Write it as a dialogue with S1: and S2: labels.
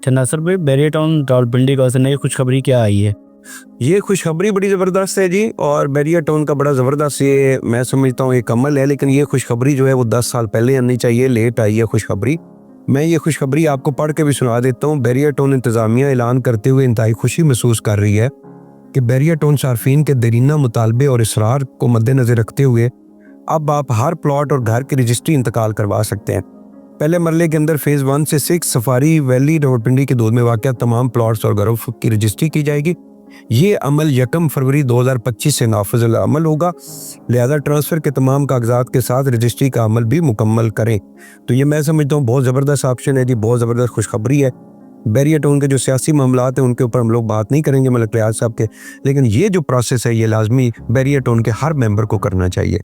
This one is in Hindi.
S1: अच्छा नासिर भाई, बैरियर टाउन रावलपिंडी का नई खुशखबरी क्या आई है?
S2: ये खुशखबरी बड़ी ज़बरदस्त है जी। और बैरियर टाउन का बड़ा ज़बरदस्त ये मैं समझता हूँ एक अमल है, लेकिन ये खुशखबरी जो है वो 10 साल पहले आनी चाहिए, लेट आई है खुशखबरी। मैं ये खुशखबरी आपको पढ़ के भी सुना देता हूँ। बैरियर टाउन इंतज़ामिया ऐलान करते हुए इंतहाई खुशी महसूस कर रही है कि बैरियर टाउन सार्फिन के देरीना मुतालबे और इसरार को मद्देनज़र रखते हुए अब आप हर प्लॉट और घर की रजिस्ट्री इंतकाल करवा सकते हैं। पहले मरले के अंदर फेज़ 1 से 6 सफारी वैली रावलपिंडी के दूध में वाक़या तमाम प्लॉट्स और घरों की रजिस्ट्री की जाएगी। ये अमल 1 फरवरी 2025 से नाफिज़ुल अमल होगा, लिहाजा ट्रांसफ़र के तमाम कागजात के साथ रजिस्ट्री का अमल भी मुकम्मल करें। तो ये मैं समझता हूँ बहुत ज़बरदस्त ऑप्शन है जी, बहुत ज़बरदस्त खुशखबरी है। बैरियर टाउन के जो सियासी मामलात हैं उनके ऊपर हम लोग बात नहीं करेंगे मलिक रियाज साहब के, लेकिन ये जो प्रोसेस है ये लाजमी बैरियर टाउन के हर मेंबर को करना चाहिए।